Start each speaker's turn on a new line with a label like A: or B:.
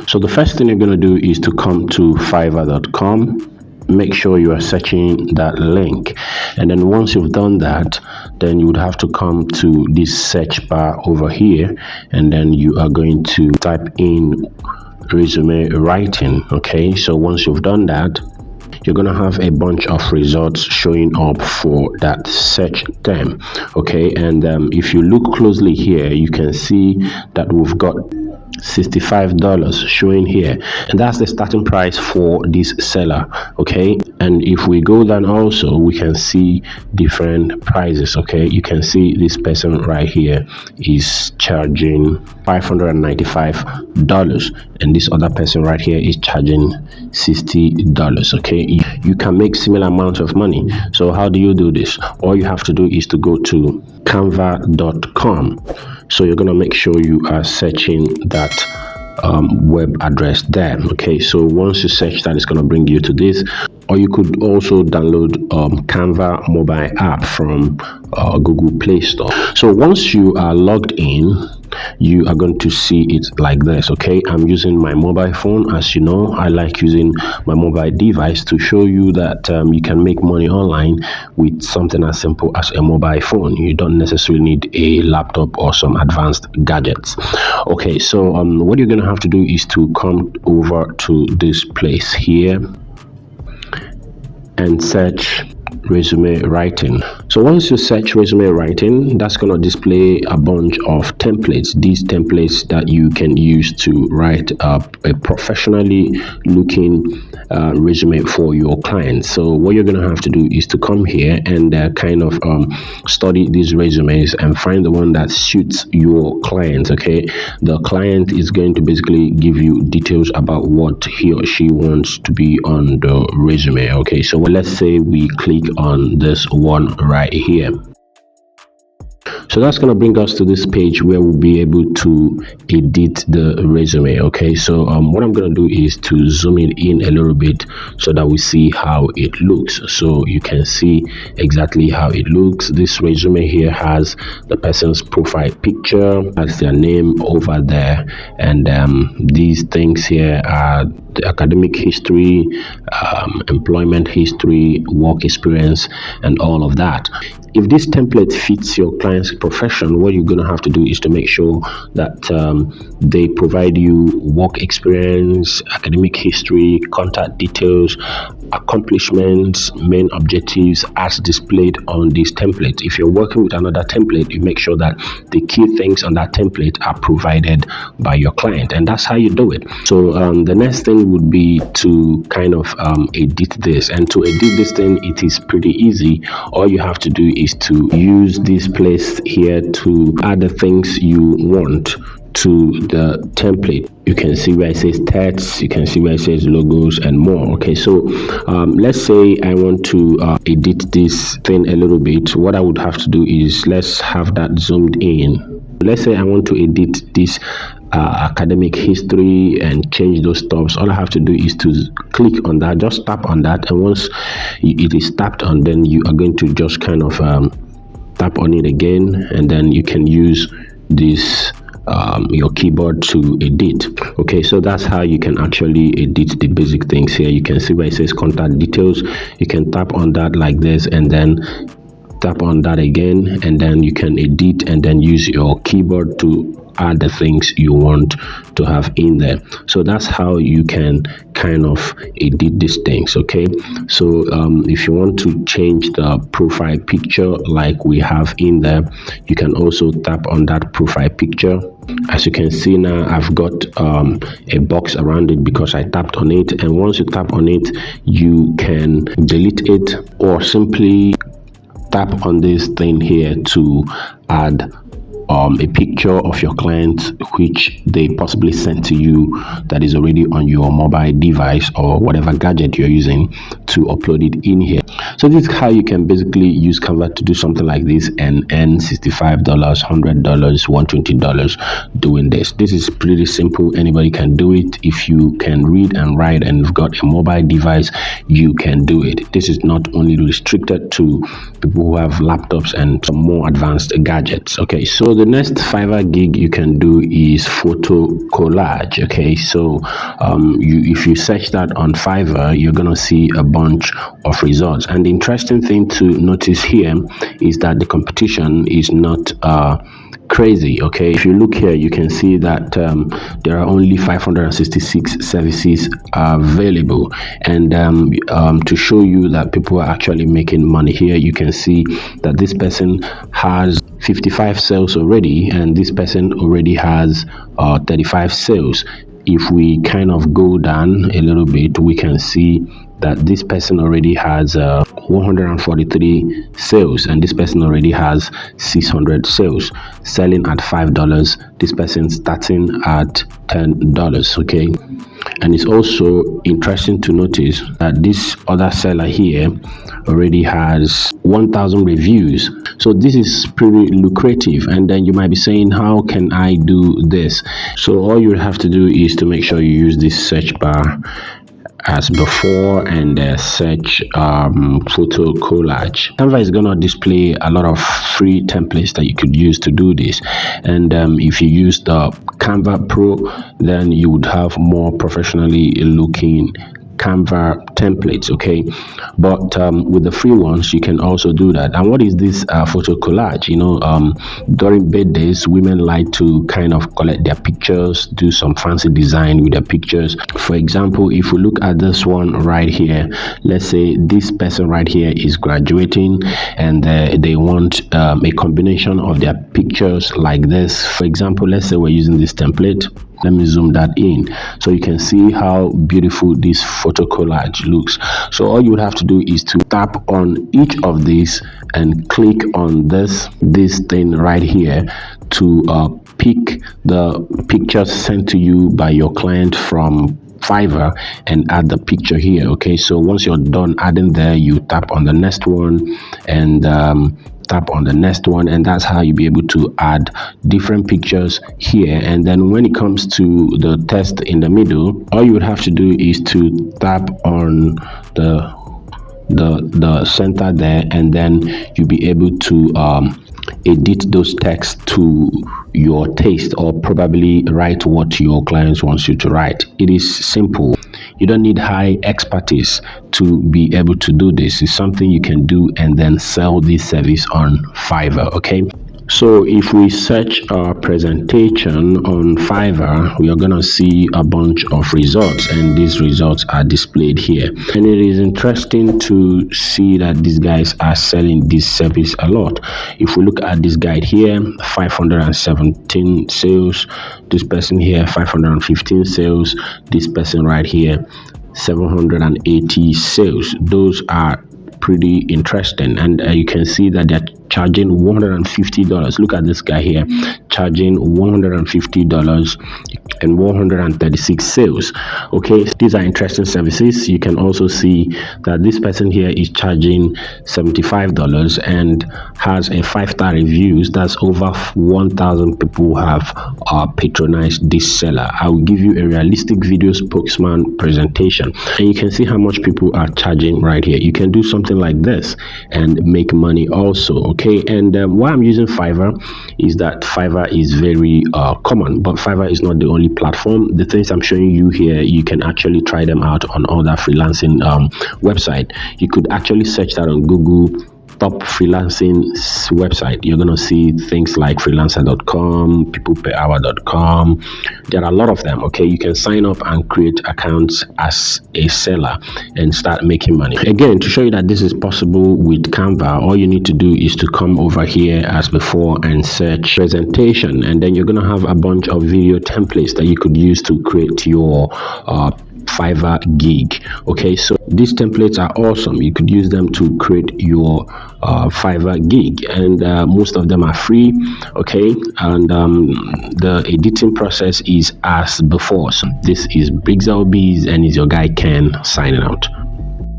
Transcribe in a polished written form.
A: So the first thing you're going to do is to come to fiverr.com. Make sure you are searching that link, and then once you've done that, then you would have to come to this search bar over here, and then you are going to type in resume writing. Okay, so once you've done that, you're going to have a bunch of results showing up for that search term. Okay, and if you look closely here, you can see that we've got $65 showing here, and that's the starting price for this seller. Okay, and if we go down also, we can see different prices. Okay, you can see this person right here is charging $595, and this other person right here is charging $60. Okay, you can make similar amount of money. So how do you do this? All you have to do is to go to canva.com. So you're going to make sure you are searching that web address there. Okay, so once you search that, it's going to bring you to this, or you could also download Canva mobile app from Google Play Store. So once you are logged in, you are going to see it like this. Okay, I'm using my mobile phone. As you know, I like using my mobile device to show you that you can make money online with something as simple as a mobile phone. You don't necessarily need a laptop or some advanced gadgets. Okay, so what you're going to have to do is to come over to this place here and search resume writing. So once you search resume writing, that's going to display a bunch of templates. These templates that you can use to write up a professionally looking resume for your clients. So what you're going to have to do is to come here and kind of study these resumes and find the one that suits your client. Okay, the client is going to basically give you details about what he or she wants to be on the resume. Okay, so let's say we click on this one right here. So that's going to bring us to this page where we'll be able to edit the resume. Okay, so what I'm going to do is to zoom it in a little bit so that we see how it looks. So you can see exactly how it looks. This resume here has the person's profile picture, has their name over there, and these things here are the academic history, employment history, work experience, and all of that. If this template fits your client's profession, what you're going to have to do is to make sure that they provide you work experience, academic history, contact details, accomplishments, main objectives as displayed on this template. If you're working with another template, you make sure that the key things on that template are provided by your client, and that's how you do it. So the next thing would be to kind of edit this, and to edit this thing, it is pretty easy. All you have to do is to use this place here to add the things you want to the template. You can see where it says text, you can see where it says logos and more. Okay, so let's say I want to edit this thing a little bit. What I would have to do is, let's have that zoomed in. Let's say I want to edit this academic history and change those stuffs. All I have to do is to click on that, just tap on that, and once it is tapped on, then you are going to just kind of tap on it again, and then you can use this your keyboard to edit. Okay, so that's how you can actually edit the basic things here. You can see where it says contact details. You can tap on that like this, and then tap on that again, and then you can edit and then use your keyboard to add the things you want to have in there. So that's how you can kind of edit these things. Okay, so if you want to change the profile picture like we have in there, you can also tap on that profile picture. As you can see now, I've got a box around it because I tapped on it, and once you tap on it, you can delete it or simply tap on this thing here to add a picture of your client which they possibly sent to you that is already on your mobile device or whatever gadget you're using, to upload it in here. So this is how you can basically use Canva to do something like this and earn $65, $100, $120 doing this. This is pretty simple. Anybody can do it. If you can read and write and you've got a mobile device, you can do it. This is not only restricted to people who have laptops and some more advanced gadgets. Okay, so the next Fiverr gig you can do is photo collage. Okay, so if you search that on Fiverr, you're gonna see a bunch of results. And the interesting thing to notice here is that the competition is not crazy. Okay, if you look here, you can see that there are only 566 services available. And to show you that people are actually making money here, you can see that this person has 55 sales already, and this person already has 35 sales. If we kind of go down a little bit, we can see that this person already has 143 sales, and this person already has 600 sales, selling at $5. This person starting at $10. Okay, and it's also interesting to notice that this other seller here already has 1,000 reviews. So this is pretty lucrative. And then you might be saying, how can I do this? So all you have to do is to make sure you use this search bar as before and search photo collage. Canva is gonna display a lot of free templates that you could use to do this. And if you use the Canva Pro, then you would have more professionally looking Canva templates. Okay, but with the free ones you can also do that. And what is this photo collage? You know, during birthdays, women like to kind of collect their pictures, do some fancy design with their pictures. For example, if we look at this one right here, let's say this person right here is graduating, and they want a combination of their pictures like this. For example, let's say we're using this template. Let me zoom that in so you can see how beautiful this photo collage looks. So all you would have to do is to tap on each of these and click on this thing right here to pick the pictures sent to you by your client from Fiverr and add the picture here. Okay, so once you're done adding there, you tap on the next one and tap on the next one, and that's how you'll be able to add different pictures here. And then when it comes to the text in the middle, all you would have to do is to tap on the center there, and then you'll be able to edit those texts to your taste, or probably write what your clients wants you to write. It is simple. You don't need high expertise to be able to do this. It's something you can do and then sell this service on Fiverr. Okay, so if we search our presentation on Fiverr, we are gonna see a bunch of results, and these results are displayed here. And it is interesting to see that these guys are selling this service a lot. If we look at this guide here, 517 sales, this person here 515 sales, this person right here 780 sales. Those are pretty interesting, and you can see that they're charging $150. Look at this guy here, charging $150 and 136 sales. Okay, these are interesting services. You can also see that this person here is charging $75 and has a 5-star reviews. That's over 1,000 people have patronized this seller. I will give you a realistic video spokesman presentation, and you can see how much people are charging right here. You can do something like this and make money also. Okay, and why I'm using Fiverr is that Fiverr is very common, but Fiverr is not the only platform. The things I'm showing you here, you can actually try them out on other freelancing website. You could actually search that on Google, top freelancing website. You're gonna see things like freelancer.com, peopleperhour.com. There are a lot of them. Okay, you can sign up and create accounts as a seller and start making money. Again, to show you that this is possible with Canva, all you need to do is to come over here as before and search presentation, and then you're gonna have a bunch of video templates that you could use to create your Fiverr gig. Okay, so these templates are awesome. You could use them to create your Fiverr gig, and most of them are free. Okay, and the editing process is as before. So this is Biggs LBs, and is your guy Ken signing out.